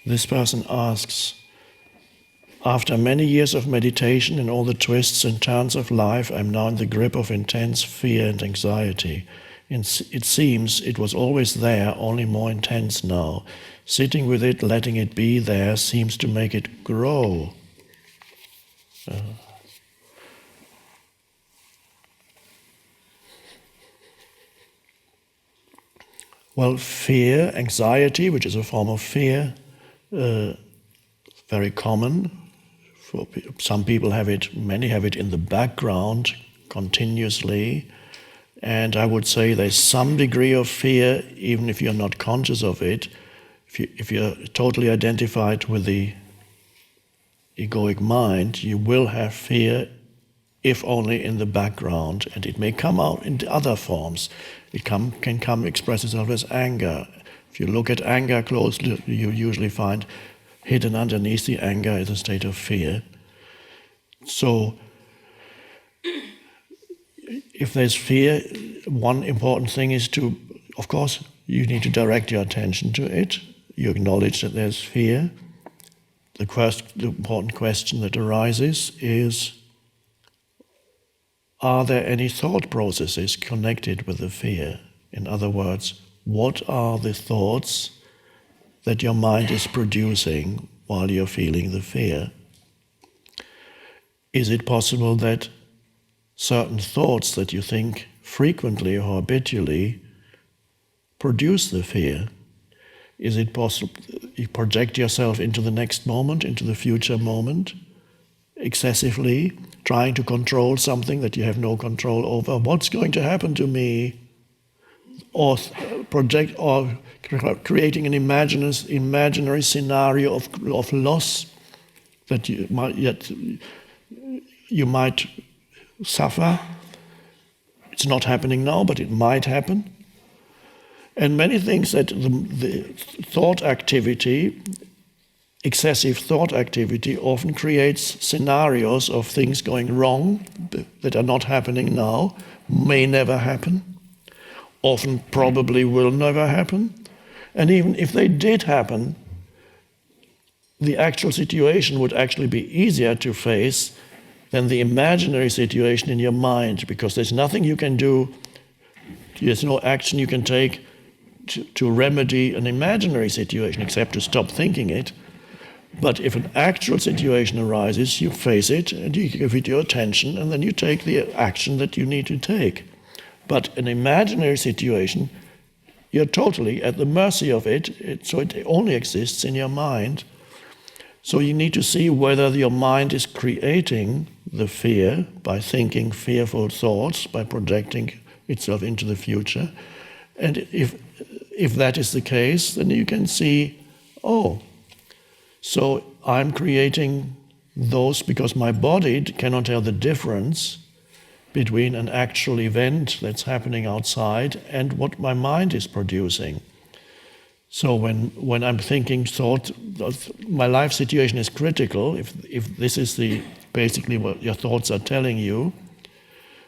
This person asks, after many years of meditation and all the twists and turns of life, I'm now in the grip of intense fear and anxiety. It seems it was always there, only more intense now. Sitting with it, letting it be there, seems to make it grow. Well, fear, anxiety, which is a form of fear, very common. Some people have it, many have it in the background continuously. And I would say there's some degree of fear, even if you're not conscious of it. If you're totally identified with the egoic mind, you will have fear, if only in the background, and it may come out in other forms. It can express itself as anger. If you look at anger closely, you usually find hidden underneath the anger is a state of fear. So, if there's fear, one important thing is to, of course, you need to direct your attention to it. You acknowledge that there's fear. The important question that arises is, are there any thought processes connected with the fear? In other words, what are the thoughts that your mind is producing while you're feeling the fear? Is it possible that certain thoughts that you think frequently or habitually produce the fear? Is it possible you project yourself into the next moment, into the future moment, excessively, trying to control something that you have no control over? What's going to happen to me? Or creating an imaginary scenario of loss that you might suffer. It's not happening now, but it might happen. And many things that the thought activity, excessive thought activity, often creates scenarios of things going wrong that are not happening now, may never happen, often probably will never happen. And even if they did happen, the actual situation would actually be easier to face than the imaginary situation in your mind, because there's nothing you can do, there's no action you can take to remedy an imaginary situation except to stop thinking it. But if an actual situation arises, you face it and you give it your attention, and then you take the action that you need to take. But an imaginary situation, you're totally at the mercy of it, so it only exists in your mind. So you need to see whether your mind is creating the fear by thinking fearful thoughts, by projecting itself into the future. And if that is the case, then you can see, oh, so I'm creating those because my body cannot tell the difference between an actual event that's happening outside and what my mind is producing. So when I'm thinking thought, my life situation is critical, if this is basically what your thoughts are telling you,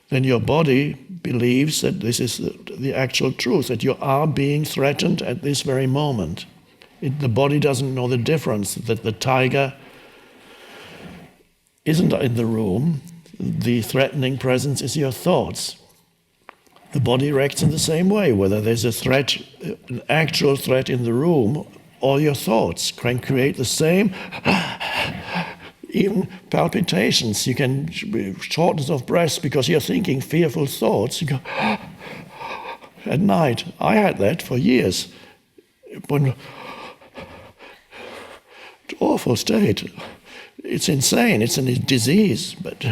then your body believes that this is the actual truth, that you are being threatened at this very moment. The body doesn't know the difference, that the tiger isn't in the room. The threatening presence is your thoughts. The body reacts in the same way, whether there's a threat, an actual threat in the room, or your thoughts can create the same, even palpitations. You can shortness of breath because you're thinking fearful thoughts. You go at night. I had that for years. Awful state. It's insane. It's a disease, but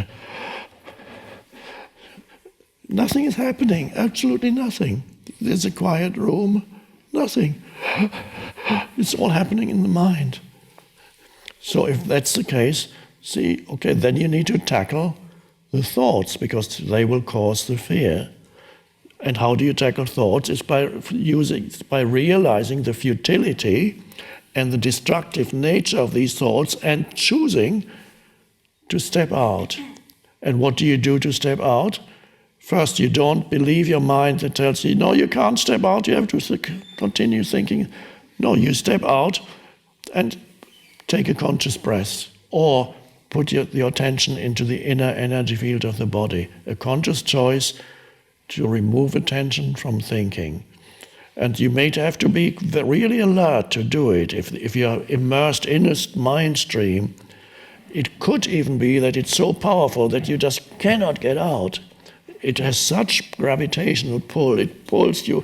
nothing is happening. Absolutely nothing. There's a quiet room. Nothing. It's all happening in the mind. So if that's the case, see, okay, then you need to tackle the thoughts because they will cause the fear. And how do you tackle thoughts? It's by realizing the futility and the destructive nature of these thoughts and choosing to step out. And what do you do to step out? First, you don't believe your mind that tells you, no, you can't step out, you have to continue thinking. No, you step out And take a conscious breath, or put your attention into the inner energy field of the body. A conscious choice to remove attention from thinking. And you may have to be really alert to do it. If you are immersed in a mind stream, it could even be that it's so powerful that you just cannot get out. It has such gravitational pull, it pulls you,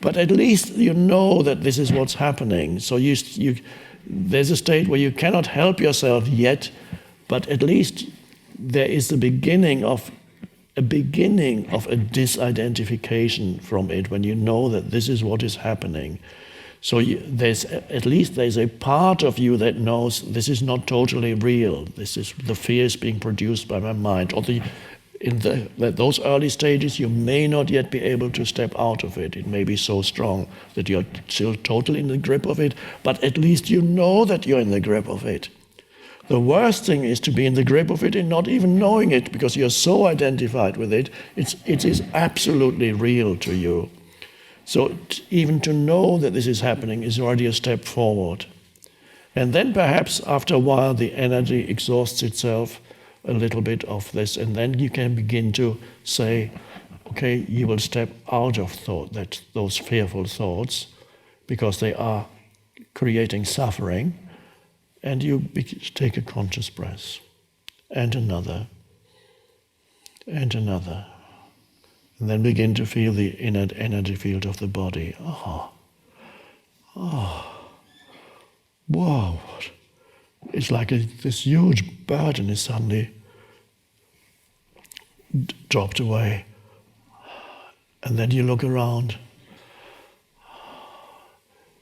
but at least you know that this is what's happening. So there's a state where you cannot help yourself yet, but at least there is the beginning of a disidentification from it, when you know that this is what is happening. So there's a part of you that knows this is not totally real. This is the fears being produced by my mind. Or in those early stages, you may not yet be able to step out of it. It may be so strong that you're still totally in the grip of it, but at least you know that you're in the grip of it. The worst thing is to be in the grip of it and not even knowing it, because you're so identified with it. It is absolutely real to you. So even to know that this is happening is already a step forward. And then perhaps after a while the energy exhausts itself a little bit of this, and then you can begin to say, okay, you will step out of those fearful thoughts, because they are creating suffering. And you take a conscious breath, and another, and another. And then begin to feel the inner energy field of the body. Whoa. It's like this huge burden is suddenly dropped away. And then you look around.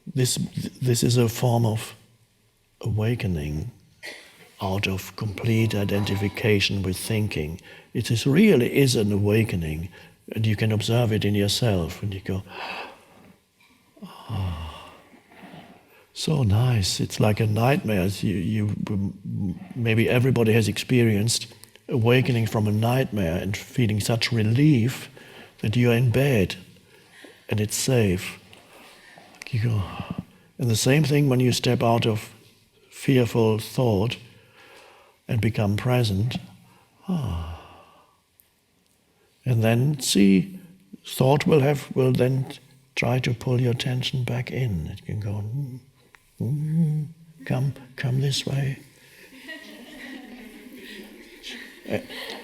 This is a form of awakening out of complete identification with thinking. It really is an awakening, and you can observe it in yourself, and you go, so nice. It's like a nightmare. Maybe everybody has experienced awakening from a nightmare and feeling such relief that you're in bed and it's safe. You go, and the same thing when you step out of fearful thought and become present. And then see, thought will then try to pull your attention back in. It can go, come this way.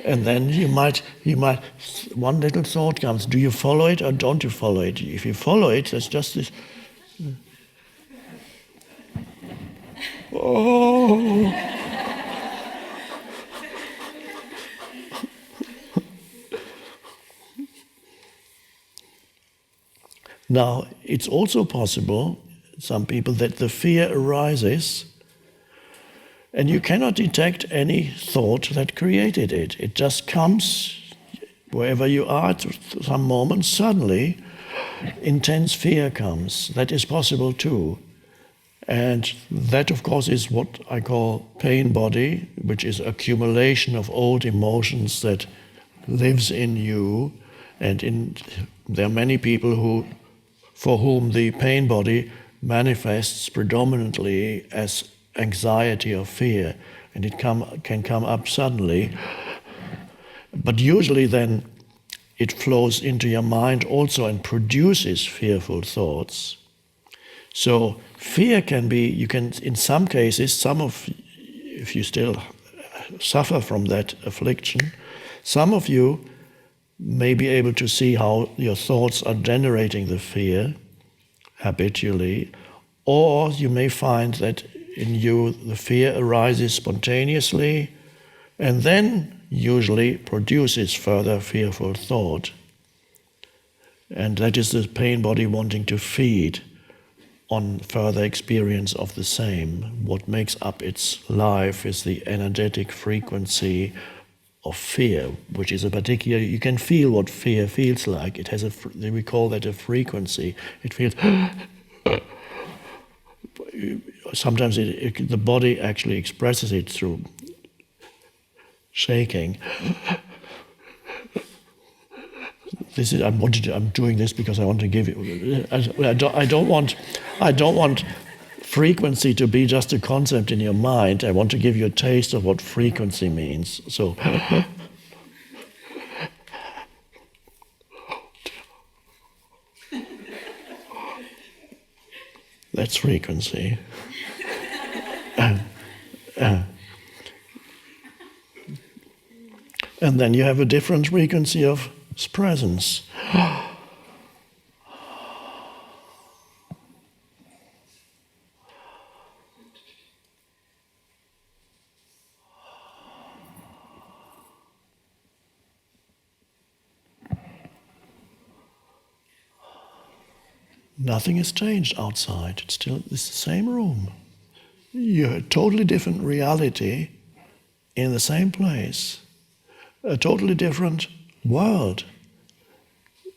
And then you might, one little thought comes, do you follow it or don't you follow it? If you follow it, there's just this, Now, it's also possible, some people, that the fear arises and you cannot detect any thought that created it. It just comes wherever you are at some moment. Suddenly, intense fear comes. That is possible too. And that, of course, is what I call pain body, which is accumulation of old emotions that lives in you. And there are many people for whom the pain body manifests predominantly as anxiety or fear, and it can come up suddenly. But usually then it flows into your mind also and produces fearful thoughts. So fear can be, in some cases, if you still suffer from that affliction, some of you may be able to see how your thoughts are generating the fear habitually, or you may find that in you the fear arises spontaneously and then usually produces further fearful thought. And that is the pain body wanting to feed on further experience of the same. What makes up its life is the energetic frequency of fear, which is a particular, you can feel what fear feels like. It has we call that a frequency. It feels, sometimes the body actually expresses it through shaking. I'm doing this because I want to give you. I don't want frequency to be just a concept in your mind, I want to give you a taste of what frequency means. So, that's frequency. And then you have a different frequency of presence. Nothing has changed outside. It's the same room. You have a totally different reality in the same place. A totally different world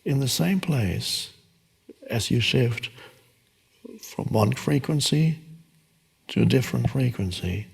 in the same place as you shift from one frequency to a different frequency.